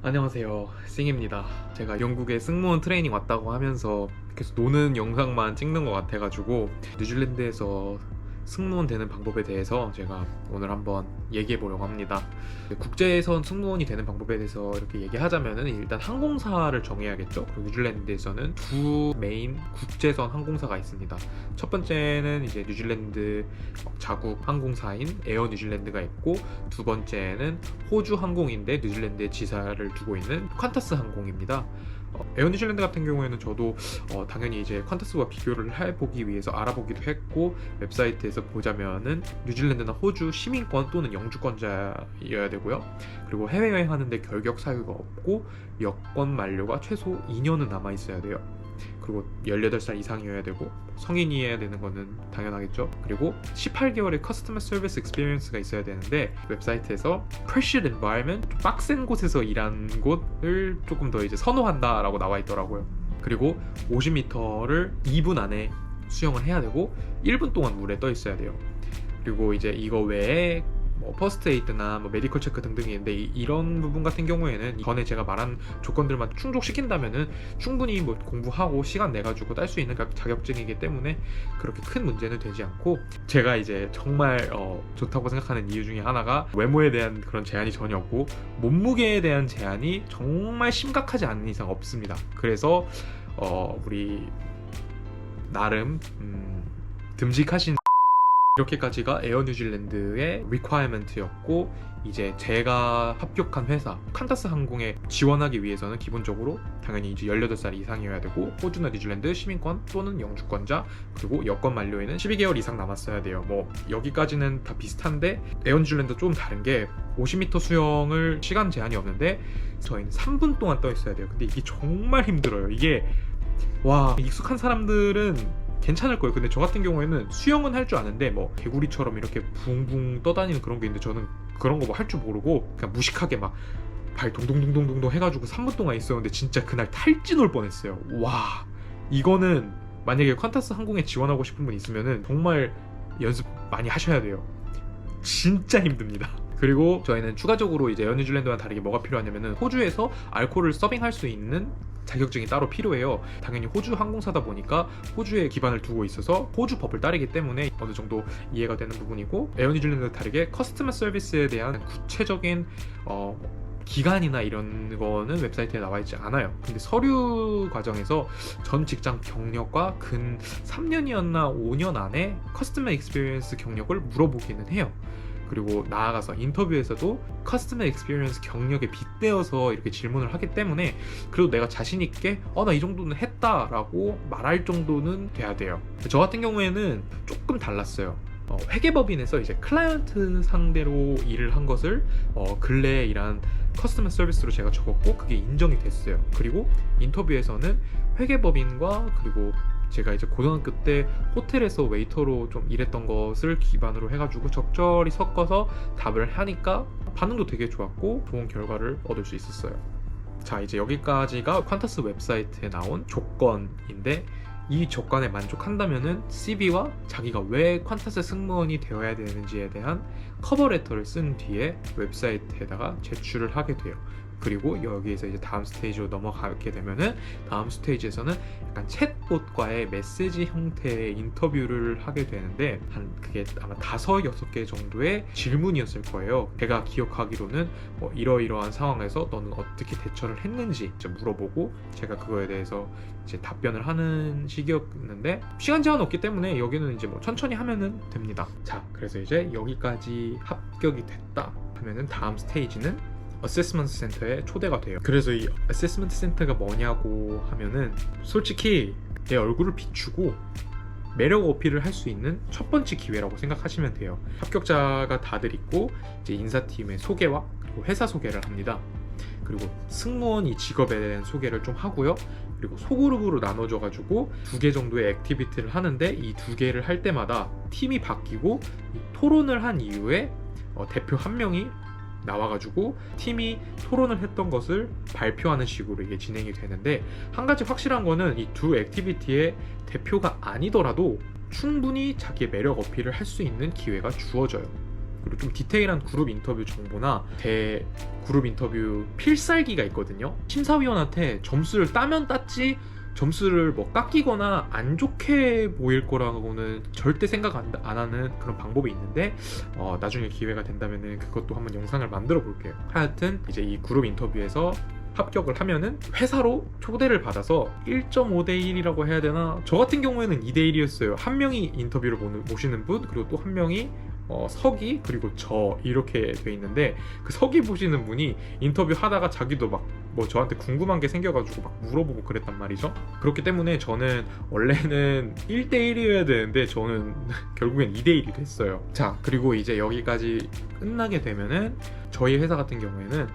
안녕하세요, 싱입니다. 제가 영국에 승무원 트레이닝 왔다고 하면서 계속 노는 영상만 찍는 것 같아가지고 뉴질랜드에서 승무원 되는 방법에 대해서 제가 오늘 한번 얘기해 보려고 합니다. 국제선 승무원이 되는 방법에 대해서 이렇게 얘기하자면은 일단 항공사를 정해야겠죠. 그리고 뉴질랜드에서는 두 메인 국제선 항공사가 있습니다. 첫 번째는 이제 뉴질랜드 자국 항공사인 에어 뉴질랜드가 있고, 두 번째는 호주 항공인데 뉴질랜드에 지사를 두고 있는 퀀타스 항공입니다. 에어 뉴질랜드 같은 경우에는 저도 당연히 이제 퀀타스와 비교를 해보기 위해서 알아보기도 했고, 웹사이트에서 보자면은 뉴질랜드나 호주 시민권 또는 영주권자여야 되고요. 그리고 해외여행하는데 결격 사유가 없고 여권 만료가 최소 2년은 남아 있어야 돼요. 그리고 18살 이상이어야 되고 성인이어야 되는 거는 당연하겠죠. 그리고 18개월의 커스터머 서비스 익스피리언스가 있어야 되는데, 웹사이트에서 pressured environment, 좀 빡센 곳에서 일한 곳을 조금 더 이제 선호한다라고 나와 있더라고요. 그리고 50m를 2분 안에 수영을 해야 되고 1분 동안 물에 떠 있어야 돼요. 그리고 이제 이거 외에 퍼스트 에이드나 메디컬 체크 등등이 있는데, 이런 부분 같은 경우에는 전에 제가 말한 조건들만 충족시킨다면은 충분히 공부하고 시간 내가지고 딸 수 있는 자격증이기 때문에 그렇게 큰 문제는 되지 않고, 제가 이제 정말 좋다고 생각하는 이유 중에 하나가 외모에 대한 그런 제한이 전혀 없고 몸무게에 대한 제한이 정말 심각하지 않은 이상 없습니다. 그래서 우리 나름 듬직하신 이렇게까지가 에어 뉴질랜드의 requirement였고, 이제 제가 합격한 회사 칸타스 항공에 지원하기 위해서는 기본적으로 당연히 이제 18살 이상이어야 되고, 호주나 뉴질랜드 시민권 또는 영주권자, 그리고 여권 만료에는 12개월 이상 남았어야 돼요. 여기까지는 다 비슷한데 에어 뉴질랜드 좀 다른 게 50m 수영을 시간 제한이 없는데 저희는 3분 동안 떠 있어야 돼요. 근데 이게 정말 힘들어요. 이게 익숙한 사람들은 괜찮을 거예요. 근데 저 같은 경우에는 수영은 할 줄 아는데 개구리처럼 이렇게 붕붕 떠다니는 그런 게 있는데, 저는 그런 거 할 줄 모르고 그냥 무식하게 막 발 동동동동동 해가지고 3분 동안 있었는데 진짜 그날 탈진 올 뻔했어요. 이거는 만약에 퀀타스 항공에 지원하고 싶은 분 있으면은 정말 연습 많이 하셔야 돼요. 진짜 힘듭니다. 그리고 저희는 추가적으로 이제 에어 뉴질랜드와 다르게 뭐가 필요하냐면은 호주에서 알코올을 서빙할 수 있는 자격증이 따로 필요해요. 당연히 호주 항공사다 보니까 호주에 기반을 두고 있어서 호주 법을 따르기 때문에 어느 정도 이해가 되는 부분이고, 에어 뉴질랜드와 다르게 커스터머 서비스에 대한 구체적인 기간이나 이런 거는 웹사이트에 나와 있지 않아요. 근데 서류 과정에서 전 직장 경력과 근 3년이었나 5년 안에 커스터머 익스피리언스 경력을 물어보기는 해요. 그리고 나아가서 인터뷰에서도 커스터머 익스피리언스 경력에 빗대어서 이렇게 질문을 하기 때문에 그래도 내가 자신 있게 나 이 정도는 했다라고 말할 정도는 돼야 돼요. 저 같은 경우에는 조금 달랐어요. 회계법인에서 이제 클라이언트 상대로 일을 한 것을 근래에 일한 커스터머 서비스로 제가 적었고, 그게 인정이 됐어요. 그리고 인터뷰에서는 회계법인과, 그리고 제가 이제 고등학교 때 호텔에서 웨이터로 좀 일했던 것을 기반으로 해가지고 적절히 섞어서 답을 하니까 반응도 되게 좋았고 좋은 결과를 얻을 수 있었어요. 자, 이제 여기까지가 퀀타스 웹사이트에 나온 조건인데, 이 조건에 만족한다면은 CV와 자기가 왜 퀀타스 승무원이 되어야 되는지에 대한 커버레터를 쓴 뒤에 웹사이트에다가 제출을 하게 돼요. 그리고 여기에서 이제 다음 스테이지로 넘어가게 되면은, 다음 스테이지에서는 약간 챗봇과의 메시지 형태의 인터뷰를 하게 되는데, 그게 아마 5-6개 정도의 질문이었을 거예요. 제가 기억하기로는 이러이러한 상황에서 너는 어떻게 대처를 했는지 이제 물어보고, 제가 그거에 대해서 이제 답변을 하는 식이었는데, 시간 제한 없기 때문에 여기는 이제 천천히 하면은 됩니다. 자, 그래서 이제 여기까지 합격이 됐다 하면은 다음 스테이지는 어세스먼트 센터에 초대가 돼요. 그래서 이 어세스먼트 센터가 뭐냐고 하면은, 솔직히 내 얼굴을 비추고 매력 어필을 할 수 있는 첫 번째 기회라고 생각하시면 돼요. 합격자가 다들 있고 이제 인사팀의 소개와 그리고 회사 소개를 합니다. 그리고 승무원 이 직업에 대한 소개를 좀 하고요. 그리고 소그룹으로 나눠져 가지고 2개 정도의 액티비티를 하는데, 이 2개를 할 때마다 팀이 바뀌고 토론을 한 이후에 대표 한 명이 나와가지고 팀이 토론을 했던 것을 발표하는 식으로 이게 진행이 되는데, 한 가지 확실한 거는 이 두 액티비티의 대표가 아니더라도 충분히 자기의 매력 어필을 할 수 있는 기회가 주어져요. 그리고 좀 디테일한 그룹 인터뷰 정보나 대 그룹 인터뷰 필살기가 있거든요. 심사위원한테 점수를 따면 땄지 점수를 뭐 깎이거나 안 좋게 보일 거라고는 절대 생각 안 하는 그런 방법이 있는데 나중에 기회가 된다면은 그것도 한번 영상을 만들어 볼게요. 하여튼 이제 이 그룹 인터뷰에서 합격을 하면은 회사로 초대를 받아서 1.5대 1이라고 해야 되나? 저 같은 경우에는 2대 1이었어요. 한 명이 인터뷰를 모시는 분, 그리고 또 한 명이 서기, 그리고 저 이렇게 돼 있는데, 그 서기 보시는 분이 인터뷰 하다가 자기도 막 뭐 저한테 궁금한 게 생겨가지고 막 물어보고 그랬단 말이죠. 그렇기 때문에 저는 원래는 1대 1이어야 되는데 저는 결국엔 2대 1이 됐어요. 자, 그리고 이제 여기까지 끝나게 되면은 저희 회사 같은 경우에는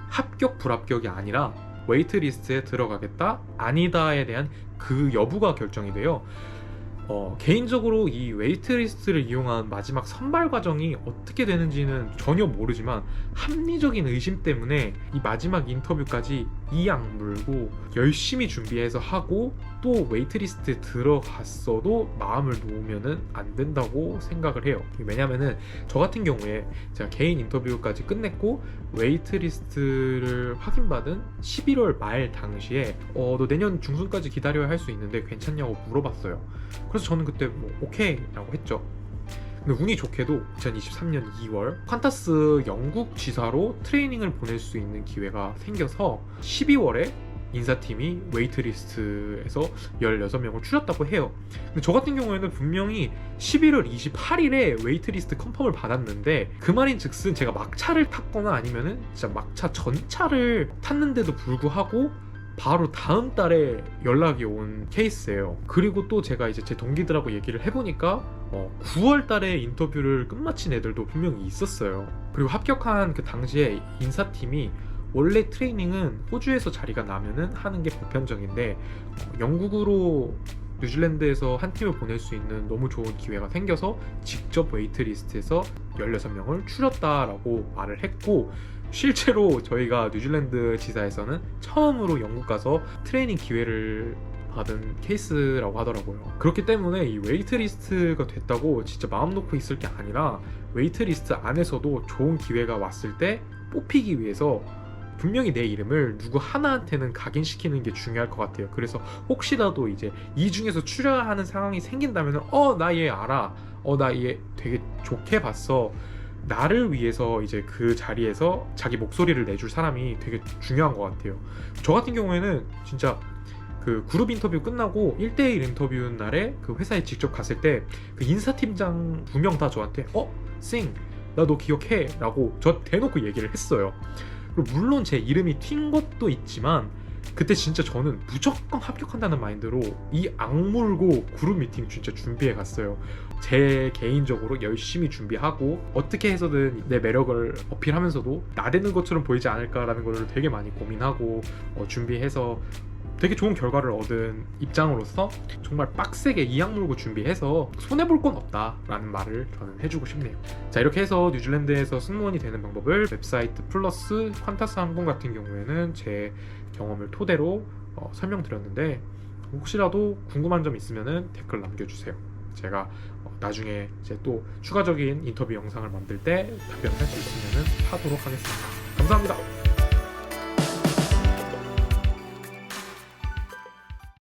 합격 불합격이 아니라 웨이트리스트에 들어가겠다 아니다에 대한 그 여부가 결정이 돼요. 개인적으로 이 웨이트리스트를 이용한 마지막 선발 과정이 어떻게 되는지는 전혀 모르지만 합리적인 의심 때문에 이 마지막 인터뷰까지 이 악물고 열심히 준비해서 하고 또 웨이트리스트에 들어갔어도 마음을 놓으면은 안 된다고 생각을 해요. 왜냐면은 저 같은 경우에 제가 개인 인터뷰까지 끝냈고 웨이트리스트를 확인받은 11월 말 당시에 너 내년 중순까지 기다려야 할 수 있는데 괜찮냐고 물어봤어요. 그래서 저는 그때 뭐 오케이 라고 했죠. 근데 운이 좋게도 2023년 2월 퀀타스 영국 지사로 트레이닝을 보낼 수 있는 기회가 생겨서 12월에 인사팀이 웨이트리스트에서 16명을 추렸다고 해요. 근데 저 같은 경우에는 분명히 11월 28일에 웨이트리스트 컨펌을 받았는데, 그 말인 즉슨 제가 막차를 탔거나 아니면은 진짜 막차 전차를 탔는데도 불구하고 바로 다음 달에 연락이 온 케이스예요. 그리고 또 제가 이제 제 동기들하고 얘기를 해보니까 9월 달에 인터뷰를 끝마친 애들도 분명히 있었어요. 그리고 합격한 그 당시에 인사팀이 원래 트레이닝은 호주에서 자리가 나면은 하는 게 보편적인데 영국으로 뉴질랜드에서 한 팀을 보낼 수 있는 너무 좋은 기회가 생겨서 직접 웨이트리스트에서 16명을 추렸다라고 말을 했고, 실제로 저희가 뉴질랜드 지사에서는 처음으로 영국 가서 트레이닝 기회를 받은 케이스라고 하더라고요. 그렇기 때문에 이 웨이트리스트가 됐다고 진짜 마음 놓고 있을 게 아니라 웨이트리스트 안에서도 좋은 기회가 왔을 때 뽑히기 위해서 분명히 내 이름을 누구 하나한테는 각인시키는 게 중요할 것 같아요. 그래서 혹시라도 이제 이 중에서 추려야 하는 상황이 생긴다면 나 얘 알아, 나 얘 되게 좋게 봤어, 나를 위해서 이제 그 자리에서 자기 목소리를 내줄 사람이 되게 중요한 것 같아요. 저 같은 경우에는 진짜 그 그룹 인터뷰 끝나고 1대1 인터뷰 날에 그 회사에 직접 갔을 때 그 인사팀장 2명 다 저한테 싱, 나 너 기억해? 라고 저 대놓고 얘기를 했어요. 그리고 물론 제 이름이 튄 것도 있지만 그때 진짜 저는 무조건 합격한다는 마인드로 이 악물고 그룹 미팅 진짜 준비해 갔어요. 제 개인적으로 열심히 준비하고 어떻게 해서든 내 매력을 어필하면서도 나대는 것처럼 보이지 않을까라는 걸 되게 많이 고민하고 준비해서 되게 좋은 결과를 얻은 입장으로서 정말 빡세게 이 악물고 준비해서 손해볼 건 없다라는 말을 저는 해주고 싶네요. 자, 이렇게 해서 뉴질랜드에서 승무원이 되는 방법을 웹사이트 플러스 퀀타스 항공 같은 경우에는 제 경험을 토대로 설명드렸는데, 혹시라도 궁금한 점 있으면 댓글 남겨주세요. 제가 나중에 이제 또 추가적인 인터뷰 영상을 만들 때 답변을 할 수 있으면 하도록 하겠습니다. 감사합니다.